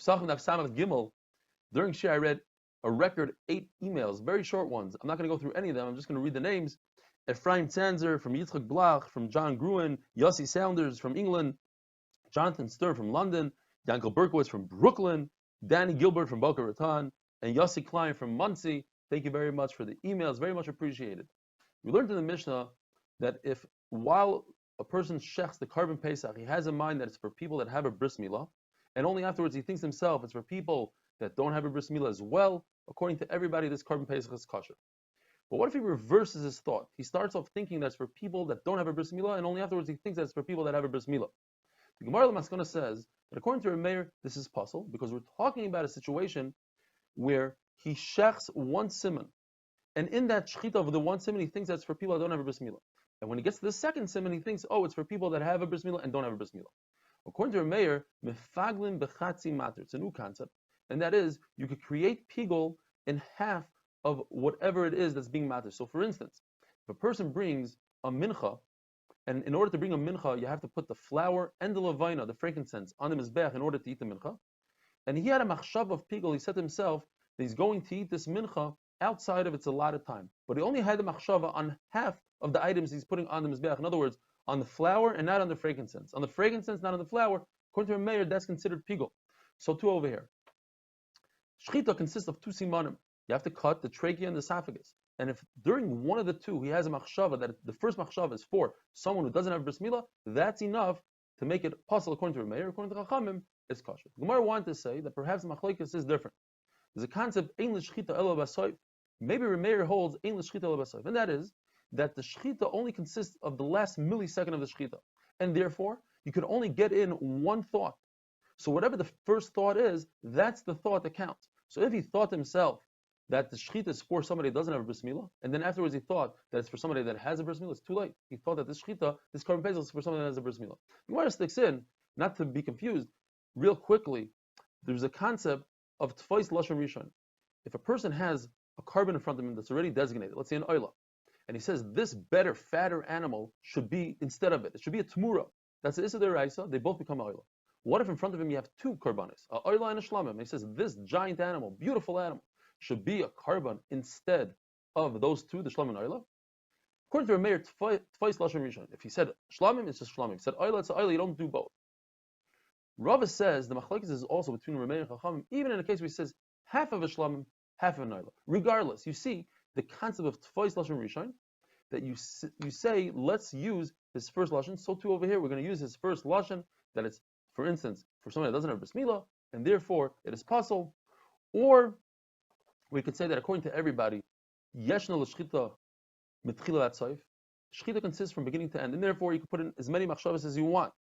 Pesachim Daf Samach Gimel. During Shir, I read a record 8 emails, very short ones. I'm not going to go through any of them. I'm just going to read the names. Ephraim Tzanzer from Yitzchak Blach, from John Gruen, Yossi Saunders from England, Jonathan Stern from London, Yankel Berkowitz from Brooklyn, Danny Gilbert from Boca Raton, and Yossi Klein from Muncie. Thank you very much for the emails. Very much appreciated. We learned in the Mishnah that if while a person shechs the carbon Pesach, he has in mind that it's for people that have a bris milah, and only afterwards he thinks himself it's for people that don't have a bris milah as well. According to everybody, this carbon Pesach is kosher. But what if he reverses his thought? He starts off thinking that's for people that don't have a bris milah, and only afterwards he thinks that's for people that have a bris milah. The Gemara L'Maskana says that according to Rameir, this is possible because we're talking about a situation where he shechs one simon, and in that shechita of the one simon, he thinks that's for people that don't have a bris milah. And when he gets to the second simon, he thinks, oh, it's for people that have a bris milah and don't have a bris milah. According to Rameir, mefaglin bechatzi mater. It's a new concept, and that is you could create pigol in half of whatever it is that's being matter. So, for instance, if a person brings a mincha, and in order to bring a mincha, you have to put the flour and the levina, the frankincense, on the mizbech in order to eat the mincha. And he had a machshav of pigol. He said to himself that he's going to eat this mincha outside of its allotted time. But he only had the machshava on half of the items he's putting on the mizbech. In other words, on the flour and not on the frankincense. On the frankincense, not on the flour. According to a mayor, that's considered pigol. So too over here. Shechita consists of 2 simanim. You have to cut the trachea and the esophagus. And if during one of the two he has a machshava, that the first machshava is for someone who doesn't have bris milah, that's enough to make it possible according to Rameir. According to Chachamim, it's kosher. Gemara wanted to say that perhaps machlokes is different. There's a concept, ein l'shchita elo b'soif. Maybe Rameir holds ein l'shchita elo b'soif, and that is that the shchita only consists of the last millisecond of the shchita, and therefore you could only get in one thought. So whatever the first thought is, that's the thought that counts. So if he thought to himself that the shechita is for somebody that doesn't have a bris milah, and then afterwards he thought that it's for somebody that has a bris milah, it's too late. He thought that this shechita, this carbon pesach, is for somebody that has a bris milah. The Gemara sticks in, not to be confused, real quickly, there's a concept of tfais lashon rishon. If a person has a carbon in front of him that's already designated, let's say an oila, and he says this better, fatter animal should be instead of it. It should be a tmura. That's the issa deraisa. They both become oila. What if in front of him you have 2 karbanis, a oila and a shlamim? And he says this giant animal, beautiful animal, should be a carbon instead of those 2, the shlamim and oila. According to Rameir, tfais lashon rishon. If he said shlamim, it's just shlamim. If he said oila, it's oila. You don't do both. Rava says the machlokes is also between Rameir and Chachamim, even in a case where he says half of a shlamim, half of an oila. Regardless, you see the concept of tfais lashon rishon, that you say let's use his first lashon. So too over here, we're going to use his first lashon, that it's, for instance, for someone that doesn't have bris milah, and therefore it is possible. Or we could say that according to everybody, yeshna l'shchita mitchila atzoif. Shchita consists from beginning to end, and therefore you can put in as many machshavas as you want.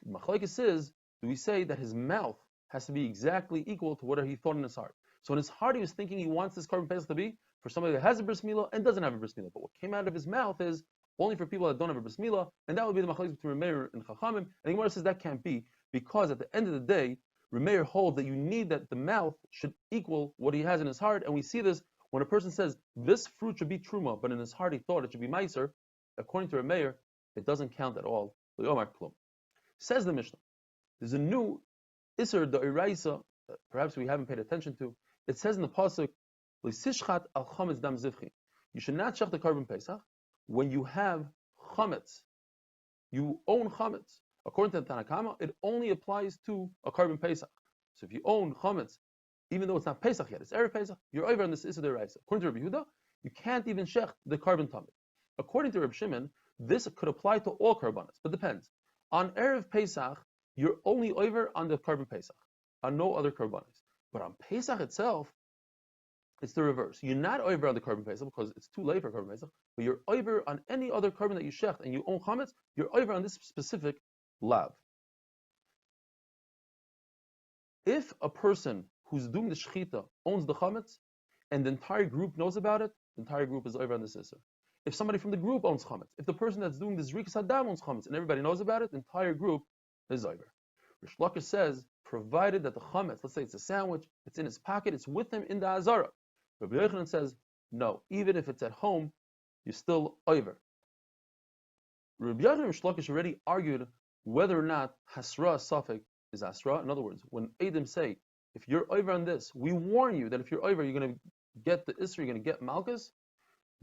Machlokes is, do we say that his mouth has to be exactly equal to what he thought in his heart? So in his heart, he was thinking he wants this carbon pesach to be for somebody that has a bris milah and doesn't have a bris milah. But what came out of his mouth is only for people that don't have a bris milah, and that would be the machlokes between Rameir and Chachamim. And the Gemara says that can't be, because at the end of the day, Rameir holds that you need that the mouth should equal what he has in his heart, and we see this when a person says this fruit should be truma, but in his heart he thought it should be meiser. According to Rameir, it doesn't count at all. Says the Mishnah, there's a new Isser Da'iraisa that perhaps we haven't paid attention to. It says in the pasuk, "L'sishchat al chametz dam zivchi." You should not shech the carbon pesach when you have chametz. You own chametz. According to the Tanakama, it only applies to a carbon pesach. So if you own chametz, even though it's not pesach yet, it's erev pesach, you're over on this Isser Da'iraisa. According to Rabbi Yehuda, you can't even shech the carbon tamid. According to Rabbi Shimon, this could apply to all karbanos, but depends. On erev pesach, you're only over on the carbon pesach, on no other karbanos. But on pesach itself, it's the reverse. You're not over on the carbon pesach because it's too late for carbon pesach, but you're over on any other carbon that you shecht and you own chametz, you're over on this specific lav. If a person who's doing the shechita owns the chametz and the entire group knows about it, the entire group is over on this issur. If somebody from the group owns chametz, if the person that's doing this zrikas hadam owns chametz and everybody knows about it, the entire group is over. Rish Lakish says, provided that the chametz, let's say it's a sandwich, it's in his pocket, it's with him in the azara. Rabbi Yochanan says, no, even if it's at home, you're still over. Rabbi Yochanan and Rish Lakish already argued whether or not hasra safek is asra. In other words, when Edom say, if you're over on this, we warn you that if you're over, you're going to get the Isra, you're going to get Malchus.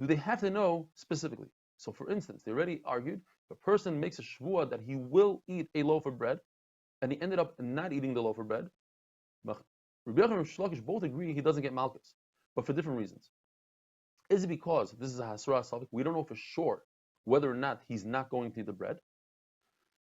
Do they have to know specifically? So for instance, they already argued, if a person makes a shvuah that he will eat a loaf of bread, and he ended up not eating the loaf of bread, Rabbi Yochanan and Rish Lakish both agree he doesn't get Malchus, but for different reasons. Is it because this is a Hasra Savik? We don't know for sure whether or not he's not going to eat the bread.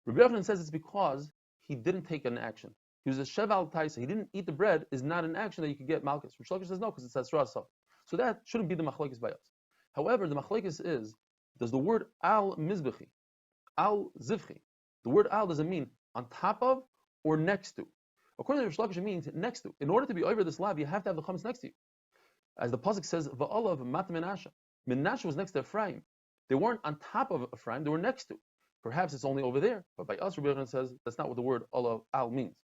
Rabbi Yochanan says it's because he didn't take an action. He was a Sheval Taisa. He didn't eat the bread is not an action that you could get Malchus. Rish Lakish says no, because it's Hasra Savik. So that shouldn't be the Machlekes by us. However, the Machlekes is, does the word Al Mizbechi, Al Zivchi, the word Al, does it mean on top of or next to? According to Rish Lakish, it means next to. In order to be over this lab, you have to have the chametz next to you. As the pasuk says, "Va'alav mat Menashe." Menashe was next to Ephraim. They weren't on top of Ephraim; they were next to. Perhaps it's only over there, but by us, Rabbi Yochanan says that's not what the word Al means.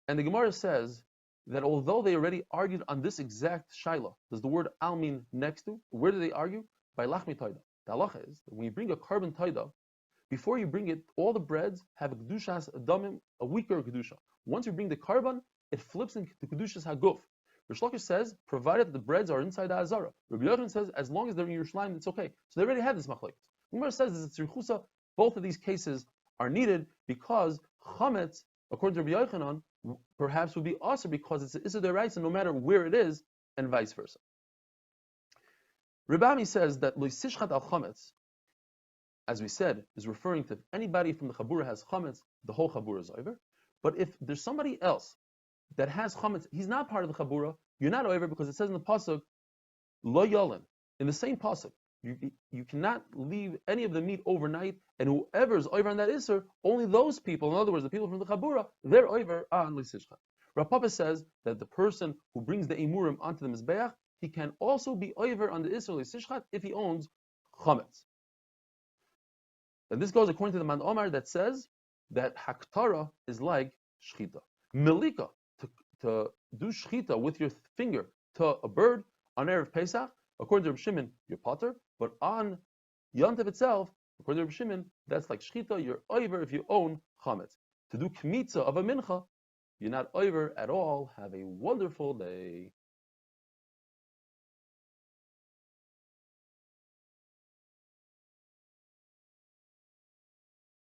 And the Gemara says that although they already argued on this exact shaila, does the word Al mean next to? Where do they argue? By Lachmi Taida. The halacha is that when you bring a carbon Taida, before you bring it, all the breads have a kedushas adamim, a weaker kedusha. Once you bring the carbon, it flips into kedushas haguf. Rish Lakish says, provided that the breads are inside the azara. Rabbi Yochanan says, as long as they're in Yerushalayim, it's okay. So they already had this machlekes. Gemara says that it's richusa. Both of these cases are needed because chametz, according to Rabbi Yochanan, perhaps would be also because it's issa deraisa no matter where it is, and vice versa. Rebami says that lo sishchat al chametz, as we said, is referring to if anybody from the Chabura has chametz, the whole Chabura is over. But if there's somebody else that has chametz, he's not part of the Chabura, you're not over because it says in the pasuk, lo yolin, in the same pasuk, you cannot leave any of the meat overnight, and whoever is over on that Isser, only those people, in other words, the people from the Chabura, they're over on Lisishcha. Rav Papa says that the person who brings the Imurim onto the Mizbeach, he can also be over on the Isser Lisishcha if he owns chametz. And this goes according to the Man Omar that says that Haktara is like Shchita. Melika, to do Shchita with your finger to a bird on Erev Pesach, according to Reb Shimon, you're potter, but on Yontiv itself, according to Reb Shimon, that's like Shchita, you're over if you own Chametz. To do Kmitza of a Mincha, you're not over at all. Have a wonderful day.